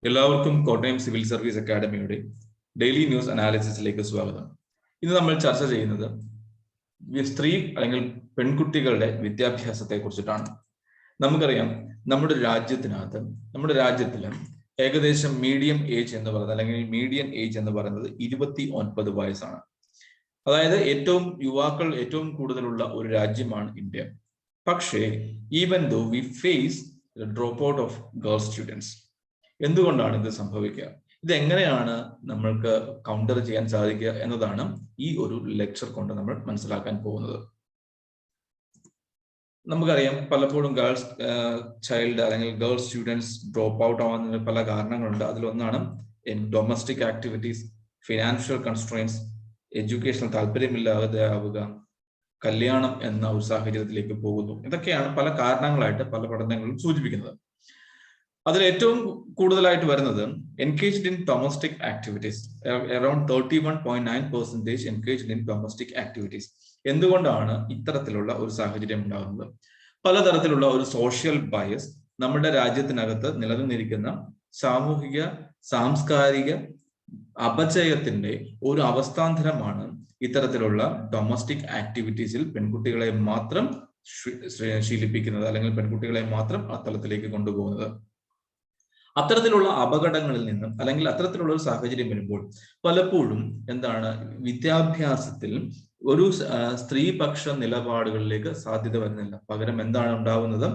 എല്ലാവർക്കും Kottayam civil service അക്കാദമിയുടെ daily news അനാലിസിസിലേക്ക് സ്വാഗതം. ഇന്ന് നമ്മൾ ചർച്ച ചെയ്യുന്നത് സ്ത്രീ അല്ലെങ്കിൽ പെൺകുട്ടികളുടെ വിദ്യാഭ്യാസത്തെ കുറിച്ചിട്ടാണ്. നമുക്കറിയാം, നമ്മുടെ രാജ്യത്തിൽ ഏകദേശം മീഡിയം ഏജ് എന്ന് പറയുന്നത് അല്ലെങ്കിൽ മീഡിയൻ ഏജ് എന്ന് പറയുന്നത് 29 വയസ്സാണ്. അതായത് യുവാക്കൾ ഏറ്റവും കൂടുതലുള്ള ഒരു രാജ്യമാണ് ഇന്ത്യ. പക്ഷേ even though we face drop out of girl students. എന്തുകൊണ്ടാണ് ഇത് സംഭവിക്കുക? ഇത് എങ്ങനെയാണ് നമ്മൾക്ക് കൗണ്ടർ ചെയ്യാൻ സാധിക്കുക എന്നതാണ് ഈ ഒരു ലെക്ചർ കൊണ്ട് നമ്മൾ മനസ്സിലാക്കാൻ പോകുന്നത്. നമുക്കറിയാം, പലപ്പോഴും ഗേൾസ് ചൈൽഡ് അല്ലെങ്കിൽ ഗേൾ സ്റ്റുഡൻസ് ഡ്രോപ്പ് ഔട്ട് ആവാൻ പല കാരണങ്ങളുണ്ട്. അതിലൊന്നാണ് domestic activities, financial constraints, educational താല്പര്യമില്ലാതെ ആവുക, കല്യാണം എന്ന ഒരു സാഹചര്യത്തിലേക്ക് പോകുന്നു. ഇതൊക്കെയാണ് പല കാരണങ്ങളായിട്ട് പല പഠനങ്ങളും സൂചിപ്പിക്കുന്നത്. അതിൽ ഏറ്റവും കൂടുതലായിട്ട് വരുന്നത് engaged in domestic activities. Around 31.9% engaged in domestic activities. എന്തുകൊണ്ടാണ് ഇത്തരത്തിലുള്ള ഒരു സാഹചര്യം ഉണ്ടാകുന്നത്? പലതരത്തിലുള്ള ഒരു സോഷ്യൽ ബയസ് നമ്മുടെ രാജ്യത്തിനകത്ത് നിലനിന്നിരിക്കുന്ന സാമൂഹിക സാംസ്കാരിക അപചയത്തിന്റെ ഒരു അവസ്ഥാന്തരമാണ് ഇത്തരത്തിലുള്ള ഡൊമസ്റ്റിക് ആക്ടിവിറ്റീസിൽ പെൺകുട്ടികളെ മാത്രം ശീലിപ്പിക്കുന്നത് അല്ലെങ്കിൽ പെൺകുട്ടികളെ മാത്രം അത്തരത്തിലേക്ക് കൊണ്ടുപോകുന്നത്. അത്തരത്തിലുള്ള അപകടങ്ങളിൽ നിന്നും അല്ലെങ്കിൽ അത്തരത്തിലുള്ള ഒരു സാഹചര്യം വരുമ്പോൾ പലപ്പോഴും വിദ്യാഭ്യാസത്തിൽ ഒരു സ്ത്രീപക്ഷ നിലപാടുകളിലേക്ക് സാധ്യത വരുന്നില്ല. പകരം എന്താണ് ഉണ്ടാവുന്നത്?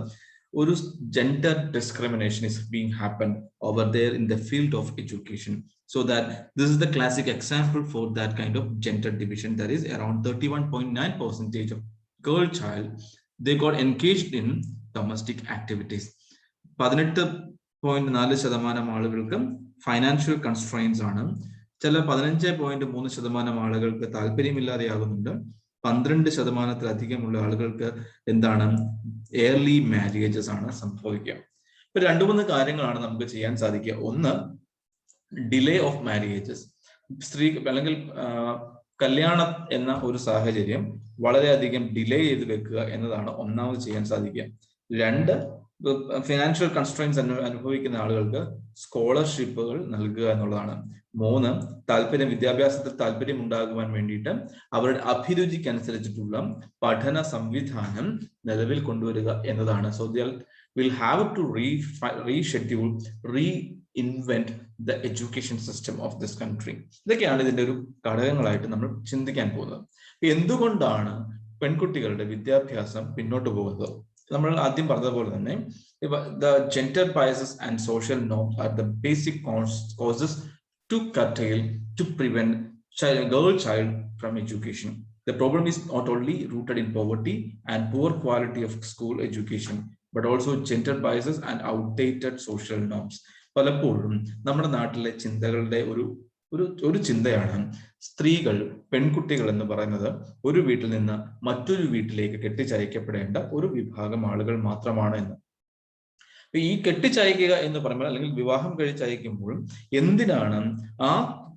ഒരു gender discrimination is being happened over there in the field of education. So that this is the classic example for that kind of gender division. That is around 31.9% of girl child, they got engaged in domestic activities. 18.4% ആളുകൾക്ക് financial constraints ആണ്. ചില 15.3% ആളുകൾക്ക് താല്പര്യമില്ലാതെയാകുന്നുണ്ട്. 12%-ലധികമുള്ള ആളുകൾക്ക് early marriages ആണ് സംഭവിക്കുക. ഇപ്പൊ 2-3 കാര്യങ്ങളാണ് നമുക്ക് ചെയ്യാൻ സാധിക്കുക. ഒന്ന്, ഡിലേ ഓഫ് മാരേജസ്. സ്ത്രീ അല്ലെങ്കിൽ കല്യാണം എന്ന ഒരു സാഹചര്യം വളരെയധികം ഡിലേ ചെയ്ത് വെക്കുക എന്നതാണ് ഒന്നാമത് ചെയ്യാൻ സാധിക്കുക. 2, ഫിനാൻഷ്യൽ കൺസ്ട്രെയിൻസ് അനുഭവിക്കുന്ന ആളുകൾക്ക് സ്കോളർഷിപ്പുകൾ നൽകുക എന്നുള്ളതാണ്. 3, വിദ്യാഭ്യാസത്തിൽ താല്പര്യം ഉണ്ടാകുവാൻ വേണ്ടിയിട്ട് അവരുടെ അഭിരുചിക്കനുസരിച്ചിട്ടുള്ള പഠന സംവിധാനം നിലവിൽ കൊണ്ടുവരിക എന്നതാണ്. So they will have to reschedule, reinvent the education system of this country. ഇതൊക്കെയാണ് ഇതിന്റെ ഒരു ഘടകങ്ങളായിട്ട് നമ്മൾ ചിന്തിക്കാൻ പോകുന്നത്. എന്തുകൊണ്ടാണ് പെൺകുട്ടികളുടെ വിദ്യാഭ്യാസം പിന്നോട്ട് പോകുന്നത്? നമ്മൾ ആദ്യം പറഞ്ഞതുപോലെ തന്നെ the gender biases and social norms are the basic causes to curtail, to prevent girl child from education. The problem is not only rooted in poverty and poor quality of school education, but also gender biases and outdated social norms. പലപ്പോഴും നമ്മുടെ നാട്ടിലെ ചിന്തകളുടെ ഒരു ചിന്തയാണ് സ്ത്രീകൾ, പെൺകുട്ടികൾ എന്ന് പറയുന്നത് ഒരു വീട്ടിൽ നിന്ന് മറ്റൊരു വീട്ടിലേക്ക് കെട്ടിച്ചയക്കപ്പെടേണ്ട ഒരു വിഭാഗം ആളുകൾ മാത്രമാണ് എന്ന്. ഈ കെട്ടിച്ചയക്കുക എന്ന് പറയുമ്പോൾ അല്ലെങ്കിൽ വിവാഹം കഴിച്ചയക്കുമ്പോൾ എന്തിനാണ്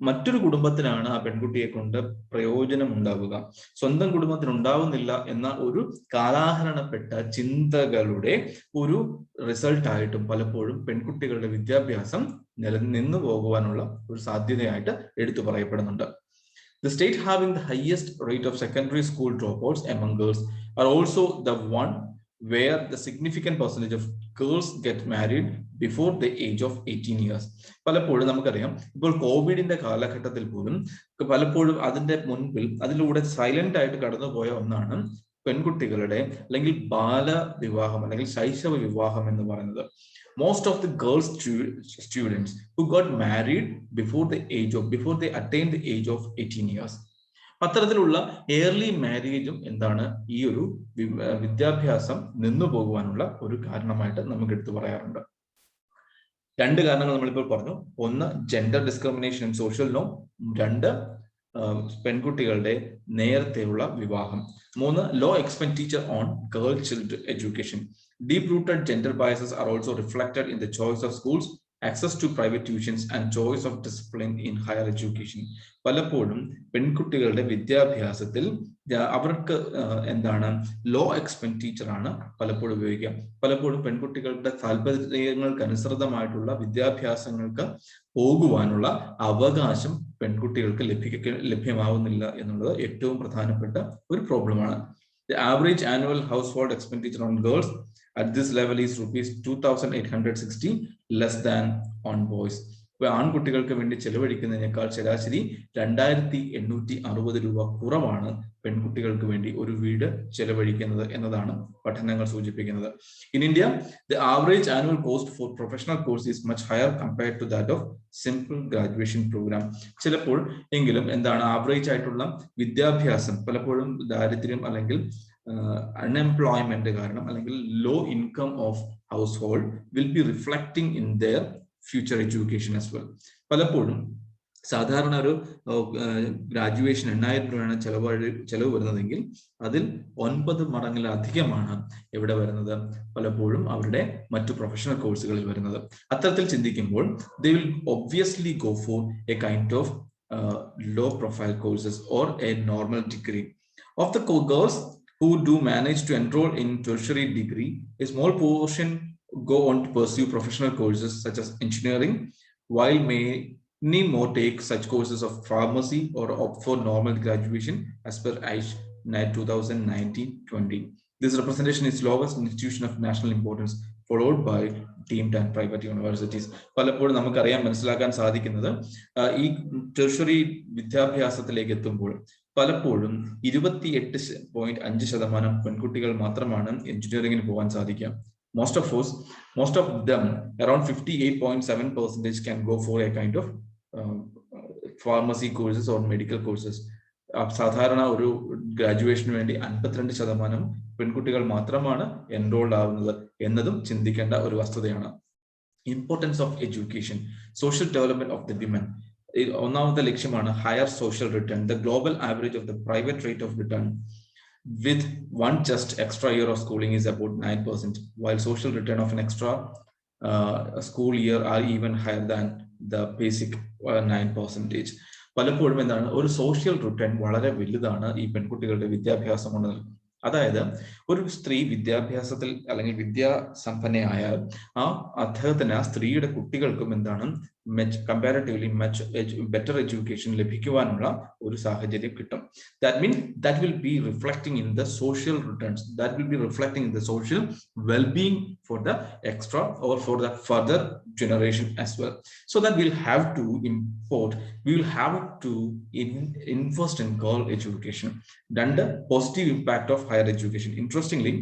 മറ്റൊരു കുടുംബത്തിനാണ് ആ പെൺകുട്ടിയെ കൊണ്ട് പ്രയോജനം ഉണ്ടാവുക, സ്വന്തം കുടുംബത്തിന് ഉണ്ടാവുന്നില്ല എന്ന ഒരു കാലാഹരണപ്പെട്ട ചിന്തകളുടെ ഒരു റിസൾട്ടായിട്ടും പലപ്പോഴും പെൺകുട്ടികളുടെ വിദ്യാഭ്യാസം നിലനിന്നു പോകുവാനുള്ള ഒരു സാധ്യതയായിട്ട് എടുത്തു പറയപ്പെടുന്നുണ്ട്. The state having the highest rate of secondary school dropouts among girls are also the one where the significant percentage of girls get married before the age of 18 years. പലപ്പോഴും നമുക്കറിയാം, ഇപ്പോൾ കോവിഡിന്റെ കാലഘട്ടത്തിൽ പോലും പലപ്പോഴും അതിലൂടെ സൈലന്റ് ആയിട്ട് കടന്നുപോയ ഒന്നാണ് പെൺകുട്ടികളുടെ അല്ലെങ്കിൽ ബാലവിവാഹം അല്ലെങ്കിൽ ശൈശവ വിവാഹം എന്ന് പറയുന്നത്. Most of the girl students who got married before they attained the age of 18 years. അത്തരത്തിലുള്ള ഏർലി മാരേജും ഈ ഒരു വിദ്യാഭ്യാസം നിന്നു പോകുവാനുള്ള ഒരു കാരണമായിട്ട് നമുക്ക് എടുത്തു പറയാറുണ്ട്. 2 കാരണങ്ങൾ നമ്മളിപ്പോൾ പറഞ്ഞു. 1, ജെൻഡർ ഡിസ്ക്രിമിനേഷൻ ആൻഡ് സോഷ്യൽ നോം. 2, പെൺകുട്ടികളുടെ നേരത്തെയുള്ള വിവാഹം. 3, low expenditure on girl child education. Deep-rooted gender biases are also reflected in the choice of schools, access to private tuitions and choice of discipline in higher education. പലപ്പോഴും പെൺകുട്ടികളുടെ വിദ്യാഭ്യാസത്തിൽ അവർക്ക് എന്താണ് law expenditure ആണ് പലപ്പോഴും ഉപയോഗിക്കുക. പലപ്പോഴും പെൺകുട്ടികളുടെ താല്പര്യങ്ങൾക്ക് അനുസൃതമായിട്ടുള്ള വിദ്യാഭ്യാസങ്ങൾക്ക് പോകുവാനുള്ള അവകാശം പെൺകുട്ടികൾക്ക് ലഭ്യമാവുന്നില്ല എന്നുള്ളത് ഏറ്റവും പ്രധാനപ്പെട്ട ഒരു പ്രോബ്ലമാണ്. The average annual household expenditure on girls at this level is rupees 2,860 less than on boys. ആൺകുട്ടികൾക്ക് വേണ്ടി ചെലവഴിക്കുന്നതിനേക്കാൾ ശരാശരി 2,860 രൂപ കുറവാണ് പെൺകുട്ടികൾക്ക് വേണ്ടി ഒരു വീട് ചെലവഴിക്കുന്നത് എന്നതാണ് പഠനങ്ങൾ സൂചിപ്പിക്കുന്നത്. In India, the average annual cost for professional course is much higher compared to that of simple graduation program. ചിലപ്പോൾ എങ്കിലും എന്താണ് ആവറേജ് ആയിട്ടുള്ള വിദ്യാഭ്യാസം പലപ്പോഴും ദാരിദ്ര്യം അല്ലെങ്കിൽ അൺഎംപ്ലോയ്മെന്റ് കാരണം അല്ലെങ്കിൽ low income of household will be reflecting in their future education as well. പലപ്പോഴും സാധാരണ ഒരു ഗ്രാജുവേഷൻ 8,000 രൂപയാണ് ചെലവ് വരുന്നതെങ്കിൽ അതിൽ 9 മടങ്ങിലധികമാണ് എവിടെ വരുന്നത്, പലപ്പോഴും അവരുടെ മറ്റു പ്രൊഫഷണൽ കോഴ്സുകളിൽ വരുന്നത്. അത്തരത്തിൽ ചിന്തിക്കുമ്പോൾ they will obviously go for a kind of low profile courses or a normal degree. Of the girls who do manage to enroll in tertiary degree, a small portion go on to pursue professional courses such as engineering, while many more take such courses of pharmacy or opt for normal graduation as per IAS 2019-20. This representation is lowest institution of national importance, followed by deemed and private universities. പലപ്പോഴും നമുക്കറിയാൻ മനസ്സിലാക്കാൻ സാധിക്കുന്നത് ഈ tertiary വിദ്യാഭ്യാസത്തിലേക്ക് എത്തുമ്പോൾ പലപ്പോഴും 28.5% പെൺകുട്ടികൾ മാത്രമാണ് എഞ്ചിനീയറിംഗിന് പോകാൻ സാധിക്കുക. Most of them, around 58.7% can go for a kind of pharmacy courses or medical courses. സാധാരണ ഒരു ഗ്രാജുവേഷന് വേണ്ടി 52% പെൺകുട്ടികൾ മാത്രമാണ് എൻറോൾഡ് ആവുന്നത് എന്നതും ചിന്തിക്കേണ്ട ഒരു വസ്തുതയാണ്. Importance of education, social development of the women. ഒന്നാമത്തെ ലക്ഷ്യമാണ് higher social return. The global average of the private rate of return with one just extra year of schooling is about 9%, while social return of an extra school year are even higher than the basic 9%. പലപ്പോഴും എന്താണ് ഒരു social return വളരെ വലുതാണ് ഈ പെൺകുട്ടികളുടെ വിദ്യാഭ്യാസം കൊണ്ട് നൽകുന്നത്. അതായത് ഒരു സ്ത്രീ വിദ്യാഭ്യാസത്തിൽ അല്ലെങ്കിൽ വിദ്യാസമ്പന്നയായാൽ അദ്ദേഹത്തിന് ആ സ്ത്രീയുടെ കുട്ടികൾക്കും എന്താണ് കമ്പാരിറ്റീവ്ലി ബെറ്റർ എഡ്യൂക്കേഷൻ ലഭിക്കുവാനുള്ള ഒരു സാഹചര്യം കിട്ടും. That means that will be reflecting in the social returns, that will be reflecting in the social well-being for the extra or for the further generation as well. So that we'll have to invest in girl education and the positive impact of higher education. Interestingly,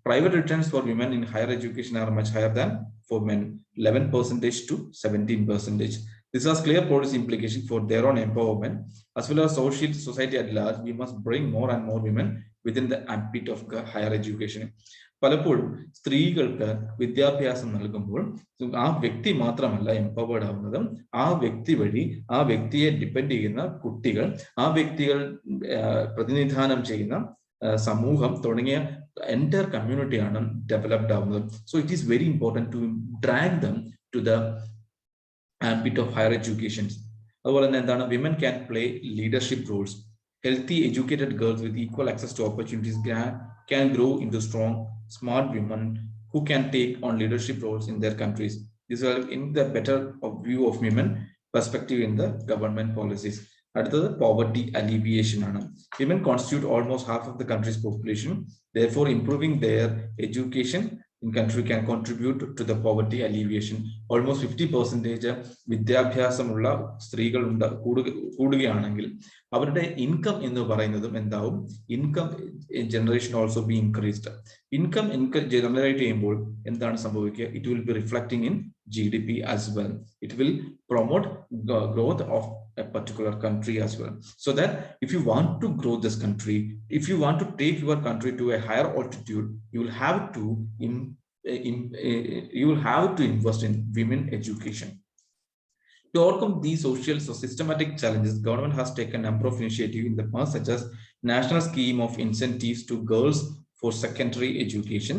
private returns for women in higher education are much higher than for men, 11% to 17%. This has clear policy implication for their own empowerment as well as society at large. We must bring more and more women within the ambit of higher education. പലപ്പോഴും സ്ത്രീകൾക്ക് വിദ്യാഭ്യാസം നൽകുമ്പോൾ ആ വ്യക്തി മാത്രമല്ല empowered ആവുന്നത്, ആ വ്യക്തി വഴി ആ വ്യക്തിയെ ഡിപ്പെൻഡ് ചെയ്യുന്ന കുട്ടികൾ, ആ വ്യക്തികൾ പ്രതിനിധാനം ചെയ്യുന്ന സമൂഹം തുടങ്ങിയ entire community ആണ് ഡെവലപ്ഡ് ആവുന്നത്. So it is very important to drag them to the ambit of higher education. അതുപോലെ തന്നെ എന്താണ് women can play leadership roles. Healthy educated girls with equal access to opportunities can grow into strong, smart women who can take on leadership roles in their countries. This will in the better view of women perspective in the government policies. അടുത്തത് poverty alleviation ആണ്. Women constitute almost half of the country's population. Therefore, improving their education in country can contribute to the poverty alleviation. Almost 50% വിദ്യാഭ്യാസമുള്ള സ്ത്രീകൾ കൂടുകയാണെങ്കിൽ അവരുടെ income എന്ന് പറയുന്നതും എന്താവും, income generation also be increased. Income generate ചെയ്യുമ്പോൾ എന്താണ് സംഭവിക്കുക, it will be reflecting in GDP as well. It will promote growth of a particular country as well. So that if you want to grow this country, if you want to take your country to a higher altitude, you will have to invest in women education. To overcome these social systematic challenges, government has taken a number of initiatives in the past, such as National Scheme of Incentives to Girls for Secondary Education,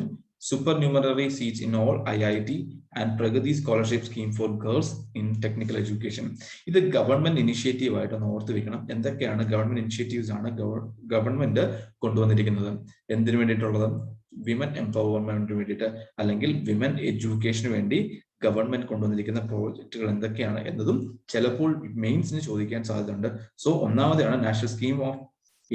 supernumerary seats in all IIT, and Pragati scholarship scheme for girls in technical education. ഇത് government initiative ആയിട്ടൊന്ന് ഓർത്ത് വെക്കണം. എന്തൊക്കെയാണ് government initiatives ആണ് government കൊണ്ടുവന്നിരിക്കുന്നത്? എന്തിനു വേണ്ടിയിട്ടുള്ളത്? Women എംപവർമെന്റിന് വേണ്ടിയിട്ട് അല്ലെങ്കിൽ വിമൻ എഡ്യൂക്കേഷന് വേണ്ടി ഗവൺമെന്റ് കൊണ്ടുവന്നിരിക്കുന്ന പ്രോജക്റ്റുകൾ എന്തൊക്കെയാണ് എന്നതും ചിലപ്പോൾ മെയിൻസിന് ചോദിക്കാൻ സാധ്യതയുണ്ട്. സോ ഒന്നാമതാണ് national scheme of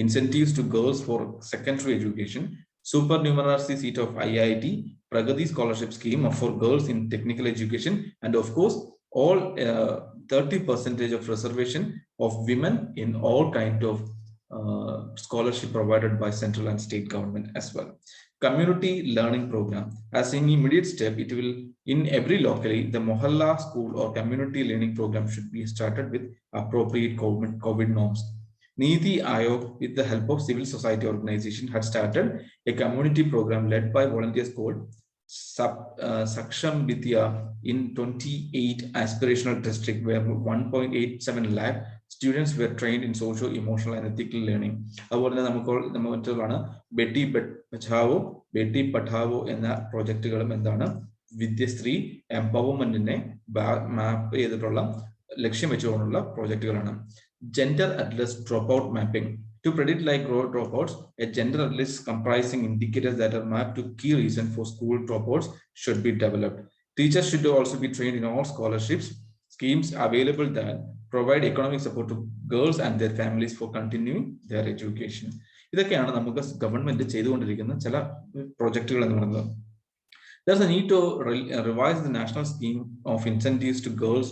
incentives to girls for secondary education, supernumerary seat of IIT, Pragati scholarship scheme for girls in technical education, and of course all 30% of reservation of women in all kind of scholarship provided by central and state government as well. Community learning program, as an immediate step, it will in every locality the mohalla school or community learning program should be started with appropriate COVID norms. Niti Aayog, with the help of civil society organization, had started a community program led by volunteers called Saksham Vidya in 28 aspirational districts, where 1.87 lakh students were trained in social, emotional, and ethical learning. അതുപോലെ നമുക്കുള്ള Betty Bachao Betty Padhao എന്ന പ്രോജക്റ്റുകളും എന്താണ് വിദ്യശ്രീ എംപവർമെന്റിനെ മാപ്പ് ചെയ്തിട്ടുള്ള ലക്ഷ്യം വെച്ചുകൊണ്ടുള്ള പ്രോജക്റ്റുകളാണ്. Gender atlas dropout mapping. To predict like dropouts, a gender atlas comprising indicators that are mapped to key reasons for school dropouts should be developed. Teachers should also be trained in all scholarships schemes available that provide economic support to girls and their families for continuing their education. ഇതൊക്കെയാണ് നമുക്ക് government ചെയ്തുകൊണ്ടിരിക്കുന്ന ചില പ്രോജക്റ്റുകൾ എന്ന് പറയുന്നത്. There's a need to revise the national scheme of incentives to girls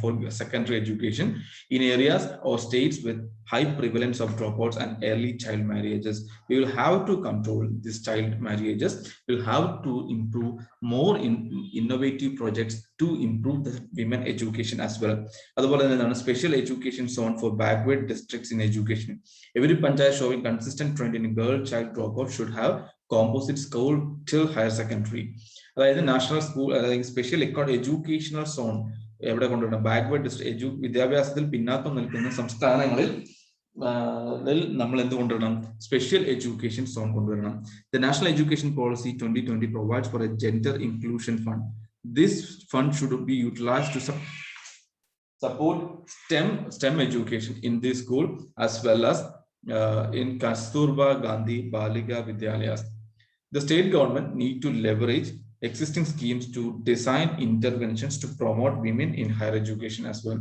for secondary education in areas or states with high prevalence of dropouts and early child marriages. We will have to control these child marriages. We'll have to improve more innovative projects to improve the women education as well. Otherwise, special education zone for backward districts in education. Every panchayat showing consistent trend in girl child dropout should have composite school till higher secondary. അതായത് national school അല്ലെങ്കിൽ special educational zone എവിടെ കൊണ്ടുവരണം? Backward district വിദ്യാഭ്യാസത്തിൽ പിന്നാക്കം നിൽക്കുന്ന സംസ്ഥാനങ്ങളിൽ നമ്മൾ എന്ത് കൊണ്ടുവരണം? സ്പെഷ്യൽ എഡ്യൂക്കേഷൻ സോൺ കൊണ്ടുവരണം. The national education policy 2020 provides for a gender inclusion fund. This fund should be utilized to support STEM education in this school as well as in Kasturba Gandhi Balika Vidyalayas. The state government need to leverage existing schemes to design interventions to promote women in higher education as well.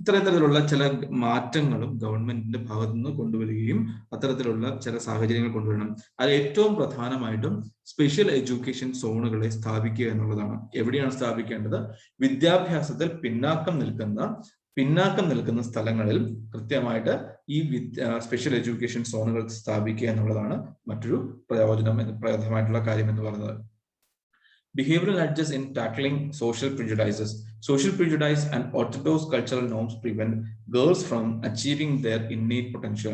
ഇത്തരത്തിലുള്ള ചില മാറ്റങ്ങളും ഗവൺമെന്റിന്റെ ഭാഗത്തു നിന്ന് കൊണ്ടുവരികയും അത്തരത്തിലുള്ള ചില സാഹചര്യങ്ങൾ കൊണ്ടുവരണം. അതിൽ ഏറ്റവും പ്രധാനമായിട്ടും സ്പെഷ്യൽ എഡ്യൂക്കേഷൻ സോണുകളെ സ്ഥാപിക്കുക എന്നുള്ളതാണ്. എവിടെയാണ് സ്ഥാപിക്കേണ്ടത്? വിദ്യാഭ്യാസത്തിൽ പിന്നാക്കം നിൽക്കുന്ന സ്ഥലങ്ങളിൽ കൃത്യമായിട്ട് ഈ സ്പെഷ്യൽ എഡ്യൂക്കേഷൻ സോണുകൾ സ്ഥാപിക്കുക എന്നുള്ളതാണ് മറ്റൊരു പ്രയോജനമായിട്ടുള്ള കാര്യം എന്ന് പറയുന്നത്. Behavioral nudges in tackling social prejudices. Social prejudice and orthodox cultural norms prevent girls from achieving their innate potential.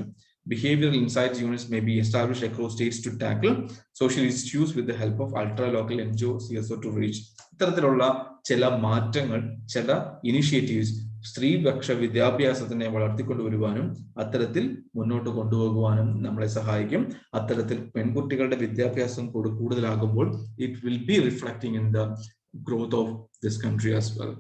Behavioral insights units may be established across states to tackle social issues with the help of ultra-local NGO CSO to reach. ഇത്തരത്തിലുള്ള ചില മാറ്റങ്ങൾ, ചില initiatives സ്ത്രീപക്ഷ വിദ്യാഭ്യാസത്തിനെ വളർത്തിക്കൊണ്ടുവരുവാനും അത്തരത്തിൽ മുന്നോട്ട് കൊണ്ടുപോകുവാനും നമ്മളെ സഹായിക്കും. അത്തരത്തിൽ പെൺകുട്ടികളുടെ വിദ്യാഭ്യാസം കൂടുതലാകുമ്പോൾ it will be reflecting in the growth of this country as well.